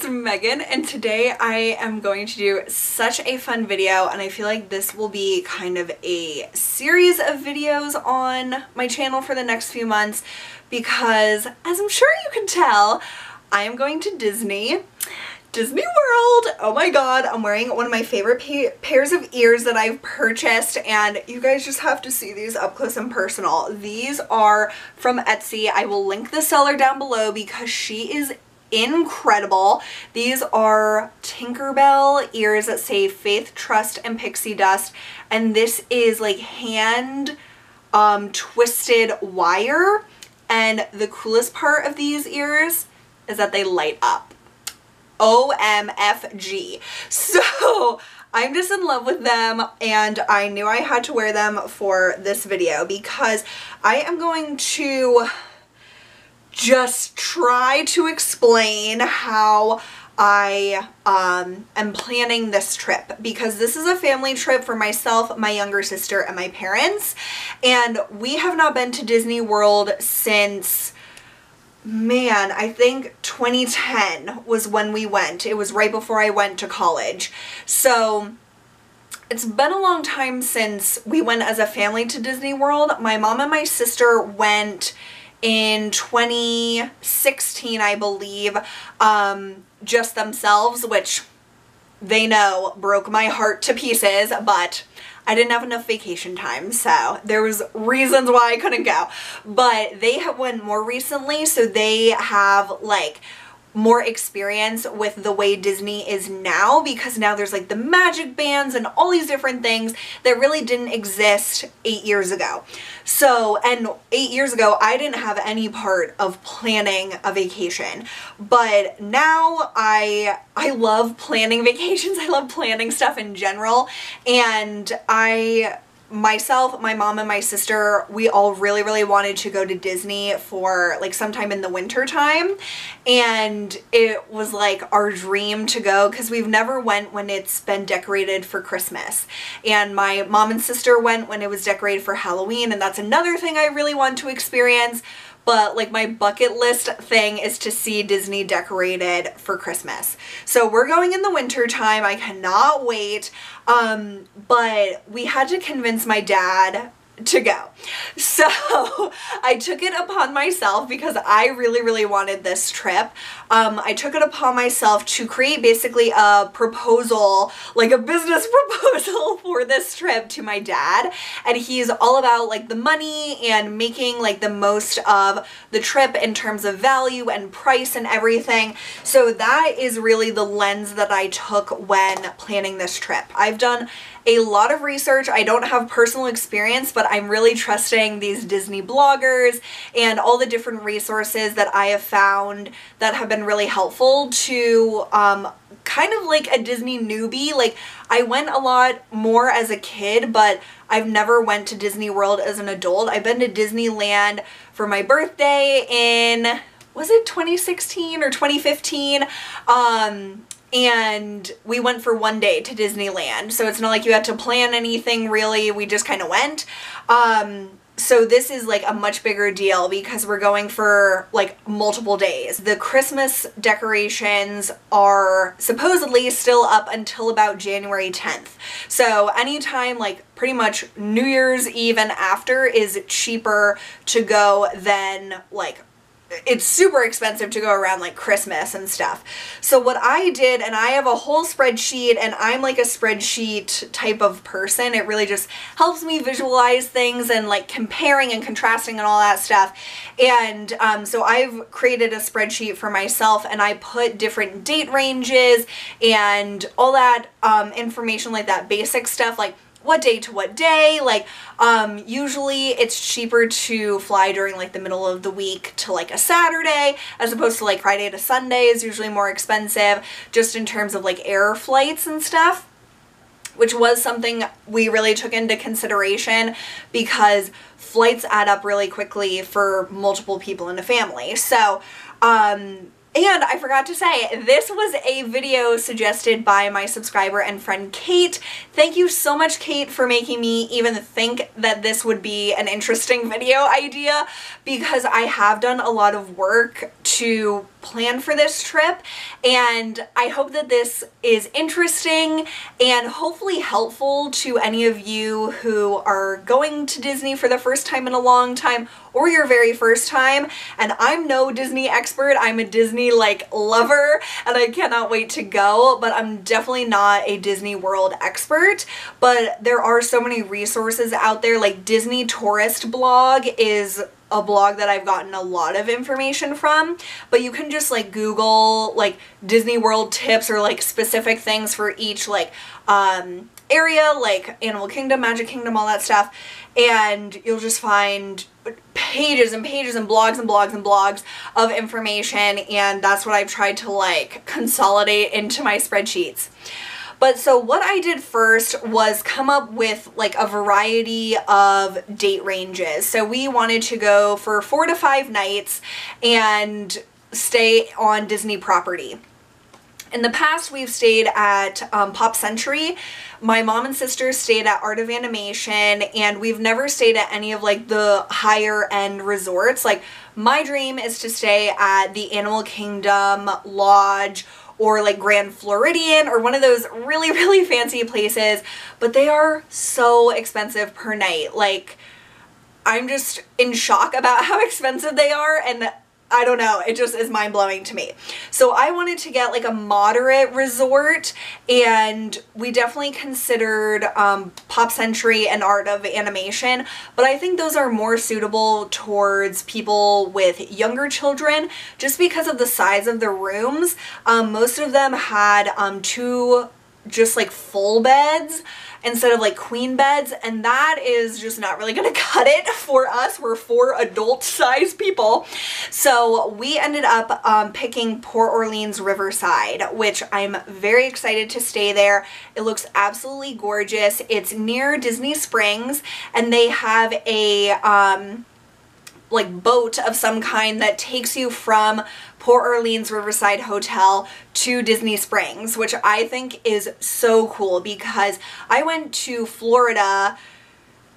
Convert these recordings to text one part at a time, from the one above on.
it's Megan, and today I am going to do such a fun video, and I feel like this will be kind of a series of videos on my channel for the next few months because, as I'm sure you can tell, I am going to Disney World. Oh my god, I'm wearing one of my favorite pairs of ears that I've purchased, and you guys just have to see these up close and personal. These are from Etsy. I will link the seller down below because she is incredible. These are Tinkerbell ears that say Faith, Trust, and Pixie Dust, and this is like hand twisted wire, and the coolest part of these ears is that they light up. OMFG. So I'm just in love with them, and I knew I had to wear them for this video because I am going to just try to explain how I am planning this trip, because this is a family trip for myself, my younger sister, and my parents, and we have not been to Disney World since, man, I think 2010 was when we went. It was right before I went to college. So it's been a long time since we went as a family to Disney World. My mom and my sister went in 2016, I believe, just themselves, which they know broke my heart to pieces, but I didn't have enough vacation time, so there was reasons why I couldn't go. But they have went more recently, so they have like more experience with the way Disney is now, because now there's like the magic bands and all these different things that really didn't exist 8 years ago. So, and 8 years ago I didn't have any part of planning a vacation, but now I love planning vacations. I love planning stuff in general, and myself, my mom, and my sister, we all really wanted to go to Disney for like sometime in the winter time, and it was like our dream to go because we've never went when it's been decorated for Christmas, and my mom and sister went when it was decorated for Halloween, and that's another thing I really want to experience. But like my bucket list thing is to see Disney decorated for Christmas. So we're going in the winter time. I cannot wait. But we had to convince my dad to go. So I took it upon myself, because I really wanted this trip. I took it upon myself to create basically a proposal, like a business proposal for this trip to my dad, and he's all about like the money and making like the most of the trip in terms of value and price and everything. So that is really the lens that I took when planning this trip. I've done a lot of research. I don't have personal experience, but I'm really trusting these Disney bloggers and all the different resources that I have found that have been really helpful to kind of like a Disney newbie. Like, I went a lot more as a kid, but I've never went to Disney World as an adult. I've been to Disneyland for my birthday in, was it 2016 or 2015? And we went for one day to Disneyland, so it's not like you had to plan anything really, we just kind of went. So this is like a much bigger deal because we're going for like multiple days. The Christmas decorations are supposedly still up until about January 10th. So anytime, like pretty much New Year's Eve and after, is cheaper to go than like, it's super expensive to go around like Christmas and stuff. So what I did, and I have a whole spreadsheet, and I'm like a spreadsheet type of person. It really just helps me visualize things and like comparing and contrasting and all that stuff. And so I've created a spreadsheet for myself, and I put different date ranges and all that information, like that basic stuff, like what day to what day. Like usually it's cheaper to fly during like the middle of the week to like a Saturday, as opposed to like Friday to Sunday is usually more expensive, just in terms of like air flights and stuff, which was something we really took into consideration because flights add up really quickly for multiple people in a family. So And I forgot to say, this was a video suggested by my subscriber and friend Kate. Thank you so much, Kate, for making me even think that this would be an interesting video idea, because I have done a lot of work to plan for this trip, and I hope that this is interesting and hopefully helpful to any of you who are going to Disney for the first time in a long time, or your very first time. And I'm no Disney expert, I'm a Disney lover, and I cannot wait to go, but I'm definitely not a Disney World expert. But there are so many resources out there, like Disney Tourist Blog is a blog that I've gotten a lot of information from, but you can just Google Disney World tips or specific things for each area, like Animal Kingdom, Magic Kingdom, all that stuff, and you'll just find pages and pages and blogs and blogs and blogs of information, and that's what I've tried to consolidate into my spreadsheets. But so what I did first was come up with a variety of date ranges. So we wanted to go for 4 to 5 nights and stay on Disney property. In the past, we've stayed at Pop Century. My mom and sister stayed at Art of Animation, and we've never stayed at any of the higher end resorts. My dream is to stay at the Animal Kingdom Lodge or Grand Floridian or one of those really, really fancy places, but they are so expensive per night. I'm just in shock about how expensive they are, and I don't know, it just is mind-blowing to me. So I wanted to get a moderate resort, and we definitely considered Pop Century and Art of Animation, but I think those are more suitable towards people with younger children just because of the size of the rooms. Most of them had 2 just full beds instead of queen beds, and that is just not really gonna cut it for us. We're 4 adult-sized people. So we ended up picking Port Orleans Riverside, which I'm very excited to stay there. It looks absolutely gorgeous. It's near Disney Springs, and they have a boat of some kind that takes you from Port Orleans Riverside Hotel to Disney Springs, which I think is so cool because I went to Florida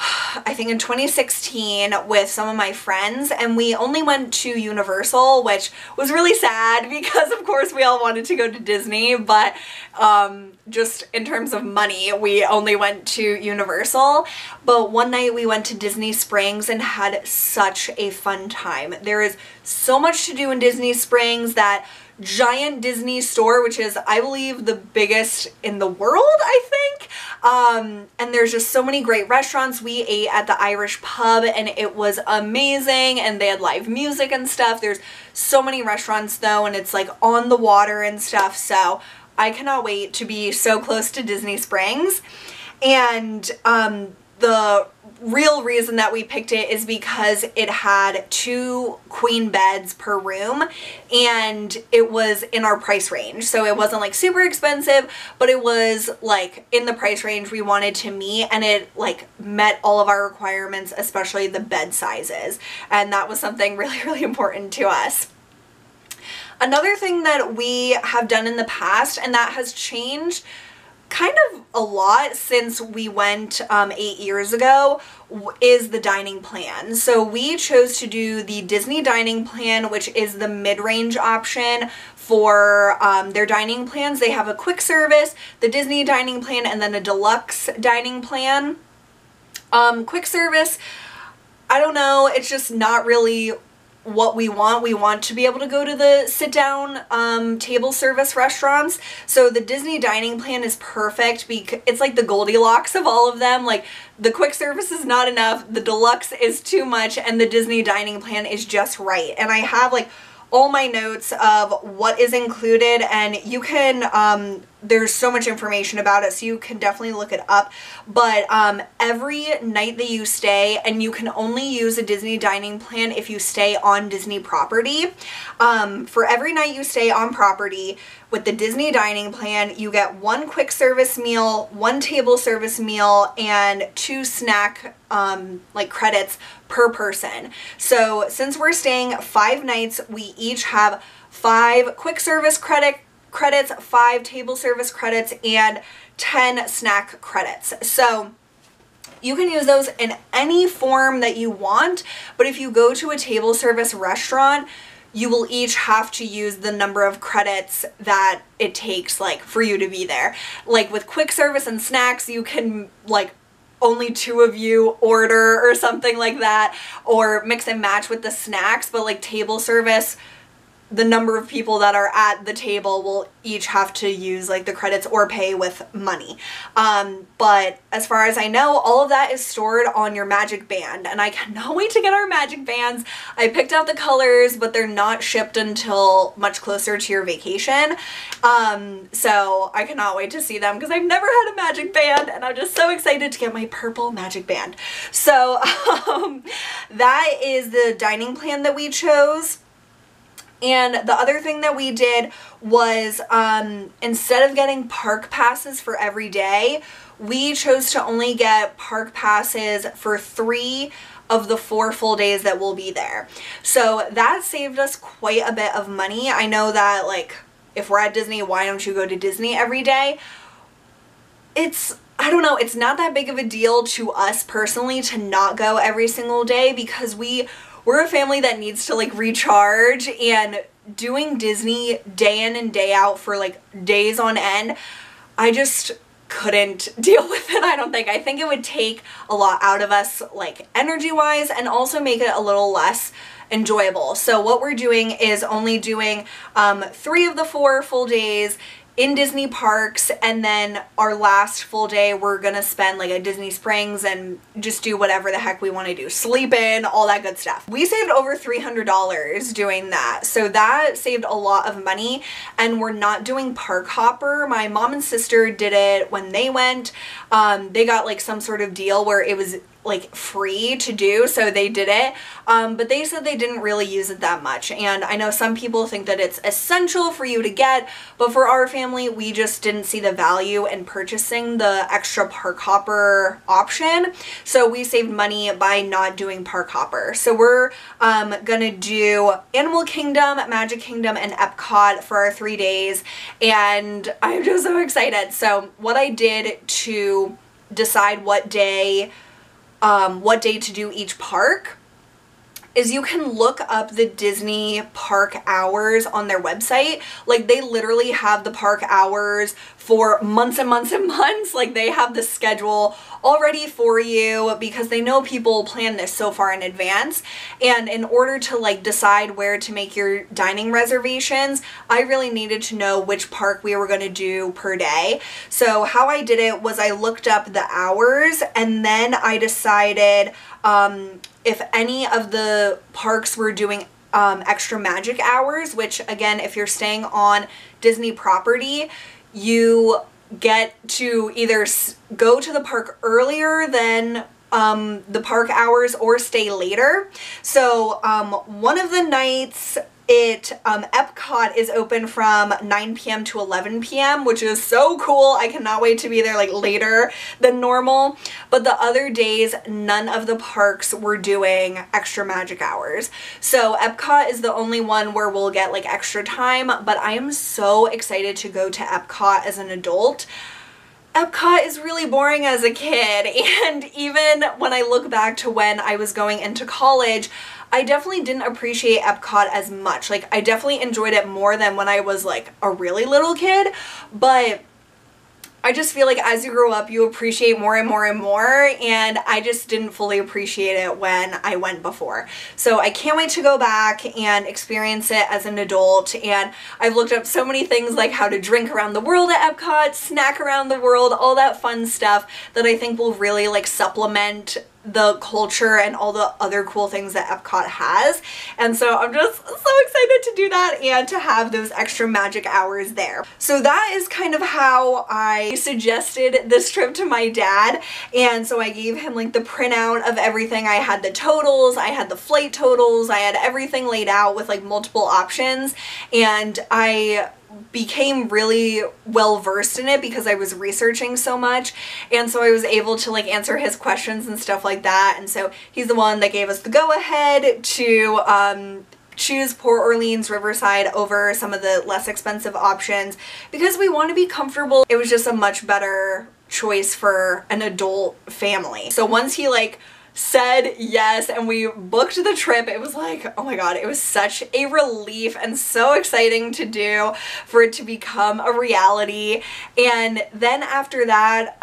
I think in 2016 with some of my friends, and we only went to Universal, which was really sad because of course we all wanted to go to Disney, but just in terms of money we only went to Universal. But one night we went to Disney Springs and had such a fun time. There is so much to do in Disney Springs. That giant Disney store, which is, I believe, the biggest in the world, I think. And there's just so many great restaurants. We ate at the Irish pub and it was amazing, and they had live music and stuff. There's so many restaurants though, and it's on the water and stuff, so I cannot wait to be so close to Disney Springs. And the real reason that we picked it is because it had 2 queen beds per room, and it was in our price range. So it wasn't super super but it was in the price range we wanted to meet, and it met all of our requirements, especially the bed sizes, and that was something really, really important to us. Another thing that we have done in the past, and that has changed kind of a lot since we went 8 years ago, is the dining plan. So we chose to do the Disney dining plan, which is the mid-range option for their dining plans. They have a quick service, the Disney dining plan, and then a deluxe dining plan. Quick service, I don't know, it's just not really what we want. We want to be able to go to the sit-down table service restaurants. So the Disney dining plan is perfect because it's the Goldilocks of all of them. The quick service is not enough, the deluxe is too much, and the Disney dining plan is just right. And I have all my notes of what is included, and you can there's so much information about it, so you can definitely look it up. But every night that you stay, and you can only use a Disney dining plan if you stay on Disney property. For every night you stay on property with the Disney dining plan, you get 1 quick service meal, 1 table service meal, and 2 snack credits per person. So since we're staying 5 nights, we each have 5 quick service credits, 5 table service credits, and 10 snack credits. So you can use those in any form that you want, but if you go to a table service restaurant, you will each have to use the number of credits that it takes, like, for you to be there. Like with quick service and snacks, you can, like, only 2 of you order or something like that, or mix and match with the snacks, but like table service, the number of people that are at the table will each have to use like the credits or pay with money. But as far as I know, all of that is stored on your Magic Band, and I cannot wait to get our Magic Bands. I picked out the colors, but they're not shipped until much closer to your vacation. So I cannot wait to see them because I've never had a Magic Band, and I'm just so excited to get my purple Magic Band. So that is the dining plan that we chose. And the other thing that we did was, instead of getting park passes for every day, we chose to only get park passes for 3 of the 4 full days that we'll be there. So that saved us quite a bit of money. I know that, like, if we're at Disney, why don't you go to Disney every day? I don't know, it's not that big of a deal to us personally to not go every single day because we're a family that needs to like recharge, and doing Disney day in and day out for like days on end, I just couldn't deal with it, I don't think. I think it would take a lot out of us, like energy wise, and also make it a little less enjoyable. So what we're doing is only doing 3 of the 4 full days in Disney parks, and then our last full day we're gonna spend like at Disney Springs and just do whatever the heck we want to do, sleep in, all that good stuff. We saved over $300 doing that, so that saved a lot of money, and we're not doing park hopper. My mom and sister did it when they went. They got like some sort of deal where it was like free to do, so they did it, but they said they didn't really use it that much, and I know some people think that it's essential for you to get, but for our family we just didn't see the value in purchasing the extra park hopper option, so we saved money by not doing park hopper. So we're gonna do Animal Kingdom, Magic Kingdom, and Epcot for our 3 days, and I'm just so excited. So what I did to decide what day to do each park is you can look up the Disney park hours on their website. Like, they literally have the park hours for months and months and months. Like, they have the schedule already for you because they know people plan this so far in advance. And in order to like decide where to make your dining reservations, I really needed to know which park we were going to do per day. So how I did it was I looked up the hours, and then I decided if any of the parks were doing extra magic hours, which again, if you're staying on Disney property, you get to either go to the park earlier than the park hours or stay later. So one of the nights Epcot is open from 9 p.m. to 11 p.m., which is so cool. I cannot wait to be there like later than normal. But the other days, none of the parks were doing extra magic hours. So Epcot is the only one where we'll get like extra time, but I am so excited to go to Epcot as an adult. Epcot is really boring as a kid, and even when I look back to when I was going into college, I definitely didn't appreciate Epcot as much. Like, I definitely enjoyed it more than when I was like a really little kid, but I just feel like as you grow up, you appreciate more and more and more, and I just didn't fully appreciate it when I went before. So I can't wait to go back and experience it as an adult, and I've looked up so many things like how to drink around the world at Epcot, snack around the world, all that fun stuff that I think will really like supplement the culture and all the other cool things that Epcot has. And so I'm just so excited to do that and to have those extra magic hours there. So that is kind of how I suggested this trip to my dad, and so I gave him like the printout of everything. I had the totals, I had the flight totals, I had everything laid out with like multiple options, and I became really well versed in it because I was researching so much, and so I was able to like answer his questions and stuff like that. And so he's the one that gave us the go-ahead to choose Port Orleans Riverside over some of the less expensive options because we want to be comfortable. It was just a much better choice for an adult family. So once he like said yes and we booked the trip, it was like, oh my god, it was such a relief and so exciting to do, for it to become a reality. And then after that,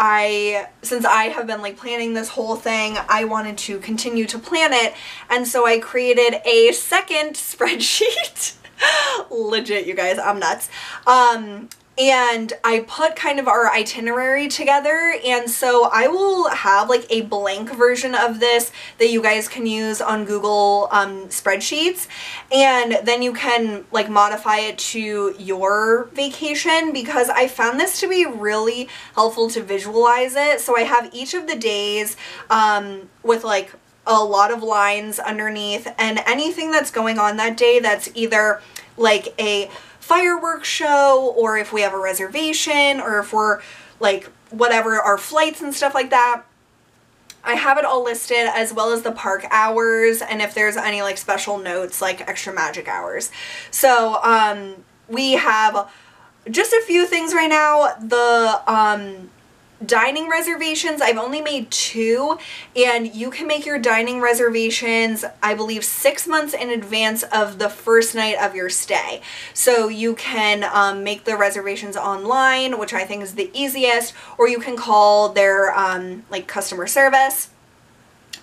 since I have been like planning this whole thing, I wanted to continue to plan it, and so I created a second spreadsheet. Legit, you guys, I'm nuts. And I put kind of our itinerary together, and so I will have like a blank version of this that you guys can use on Google spreadsheets, and then you can like modify it to your vacation, because I found this to be really helpful to visualize it. So I have each of the days with like a lot of lines underneath, and anything that's going on that day that's either like a fireworks show, or if we have a reservation, or if we're like whatever, our flights and stuff like that. I have it all listed, as well as the park hours, and if there's any like special notes like extra magic hours. So we have just a few things right now. The dining reservations, I've only made 2, and you can make your dining reservations, I believe, 6 months in advance of the first night of your stay. So you can make the reservations online, which I think is the easiest, or you can call their like customer service.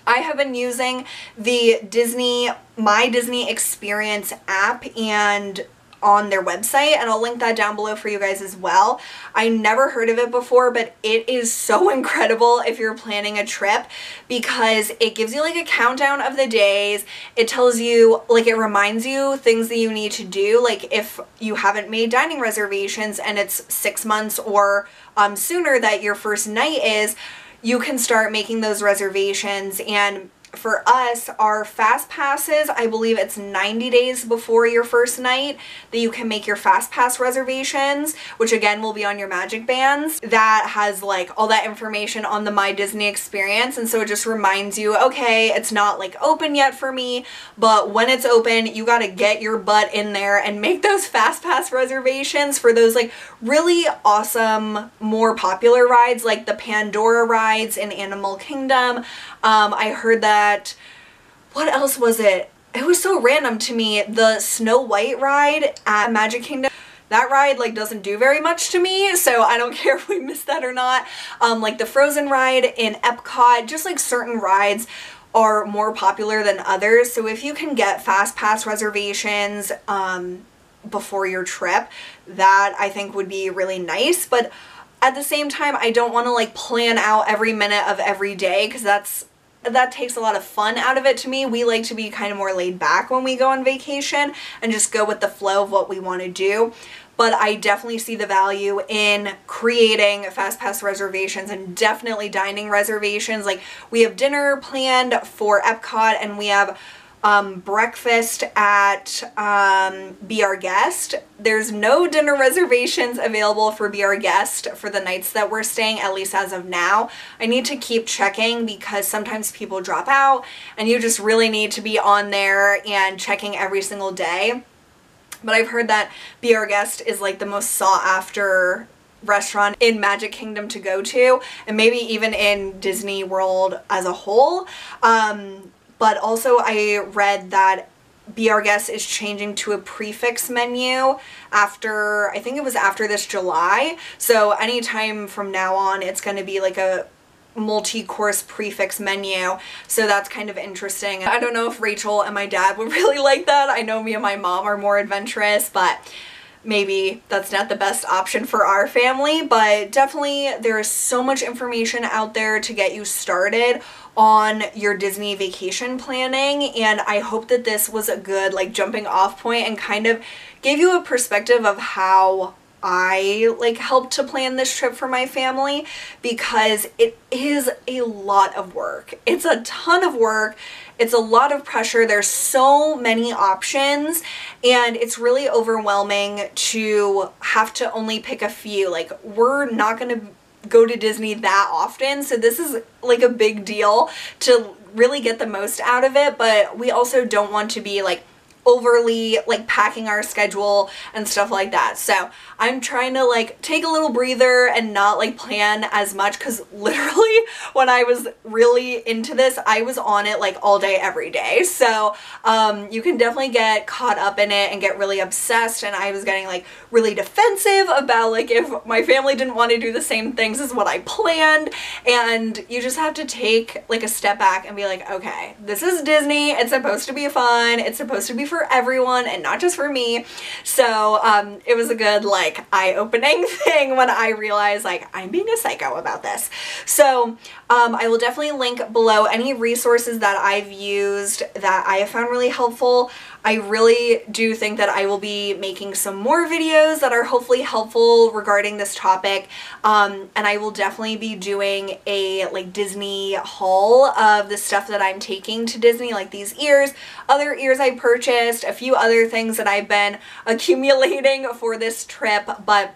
I have been using the My Disney Experience app and on their website, and I'll link that down below for you guys as well. I never heard of it before, but it is so incredible if you're planning a trip, because it gives you like a countdown of the days. It tells you, like, it reminds you things that you need to do, like if you haven't made dining reservations and it's 6 months or sooner that your first night is, you can start making those reservations. And for us, our fast passes, I believe it's 90 days before your first night that you can make your fast pass reservations, which again will be on your magic bands. That has like all that information on the My Disney Experience, and so it just reminds you, okay, it's not like open yet for me, but when it's open, you gotta get your butt in there and make those fast pass reservations for those like really awesome, more popular rides, like the Pandora rides in Animal Kingdom. I heard that, what else was it? It was so random to me. The Snow White ride at Magic Kingdom, that ride like doesn't do very much to me, so I don't care if we missed that or not. Like the Frozen ride in Epcot, just like certain rides are more popular than others. So if you can get fast pass reservations before your trip, that I think would be really nice. But at the same time, I don't want to like plan out every minute of every day, because that takes a lot of fun out of it to me. We like to be kind of more laid back when we go on vacation and just go with the flow of what we want to do. But I definitely see the value in creating fast pass reservations, and definitely dining reservations. Like we have dinner planned for Epcot, and we have breakfast at Be Our Guest. There's no dinner reservations available for Be Our Guest for the nights that we're staying, at least as of now. I need to keep checking, because sometimes people drop out and you just really need to be on there and checking every single day. But I've heard that Be Our Guest is like the most sought after restaurant in Magic Kingdom to go to, and maybe even in Disney World as a whole. But also I read that Be Our Guest is changing to a prefix menu after, I think it was after this July. So anytime from now on, it's going to be like a multi-course prefix menu. So that's kind of interesting. I don't know if Rachel and my dad would really like that. I know me and my mom are more adventurous, but maybe that's not the best option for our family. But definitely there is so much information out there to get you started on your Disney vacation planning, and I hope that this was a good like jumping off point and kind of gave you a perspective of how I like helped to plan this trip for my family, because it is a lot of work. It's a ton of work. It's a lot of pressure. There's so many options, and it's really overwhelming to have to only pick a few. Like, we're not going to go to Disney that often, so this is like a big deal to really get the most out of it, but we also don't want to be like overly like packing our schedule and stuff like that. So I'm trying to like take a little breather and not like plan as much, because literally when I was really into this, I was on it like all day every day. So you can definitely get caught up in it and get really obsessed, and I was getting like really defensive about like if my family didn't want to do the same things as what I planned. And you just have to take like a step back and be like, okay, this is Disney, it's supposed to be fun, it's supposed to be for everyone and not just for me. So it was a good like eye-opening thing when I realized like I'm being a psycho about this. So I will definitely link below any resources that I've used that I have found really helpful. I really do think that I will be making some more videos that are hopefully helpful regarding this topic, and I will definitely be doing a like Disney haul of the stuff that I'm taking to Disney, like these ears, other ears I purchased, a few other things that I've been accumulating for this trip. But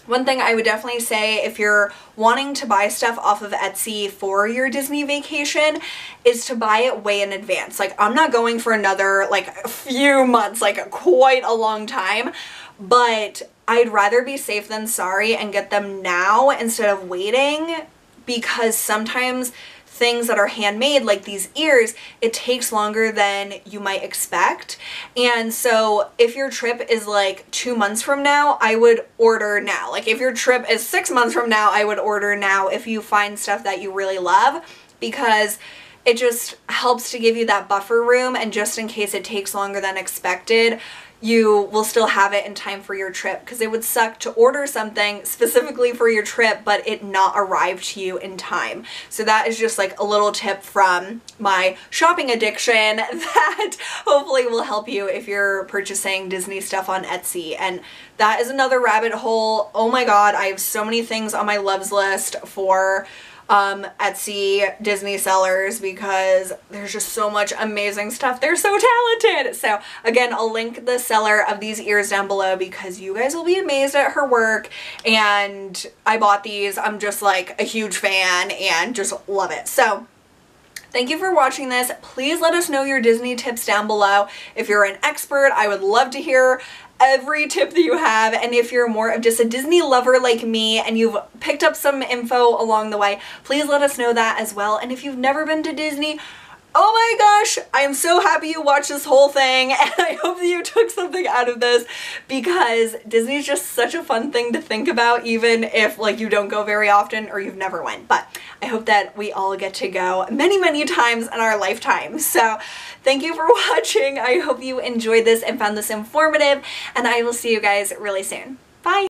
one thing I would definitely say, if you're wanting to buy stuff off of Etsy for your Disney vacation, is to buy it way in advance. Like, I'm not going for another like a few months, like quite a long time, but I'd rather be safe than sorry and get them now instead of waiting, because sometimes things that are handmade, like these ears, it takes longer than you might expect. And so if your trip is like 2 months from now, I would order now. Like if your trip is 6 months from now, I would order now if you find stuff that you really love, because it just helps to give you that buffer room, and just in case it takes longer than expected, you will still have it in time for your trip, because it would suck to order something specifically for your trip but it not arrive to you in time. So that is just like a little tip from my shopping addiction that hopefully will help you if you're purchasing Disney stuff on Etsy. And that is another rabbit hole. Oh my god, I have so many things on my loves list for Etsy Disney sellers, because there's just so much amazing stuff. They're so talented. So again, I'll link the seller of these ears down below, because you guys will be amazed at her work. And I bought these. I'm just like a huge fan and just love it. So thank you for watching this. Please let us know your Disney tips down below. If you're an expert, I would love to hear every tip that you have. And if you're more of just a Disney lover like me and you've picked up some info along the way, please let us know that as well. And if you've never been to Disney, oh my gosh, I am so happy you watched this whole thing, and I hope that you took something out of this, because Disney is just such a fun thing to think about, even if like you don't go very often or you've never went. But I hope that we all get to go many, many times in our lifetime. So thank you for watching. I hope you enjoyed this and found this informative, and I will see you guys really soon. Bye!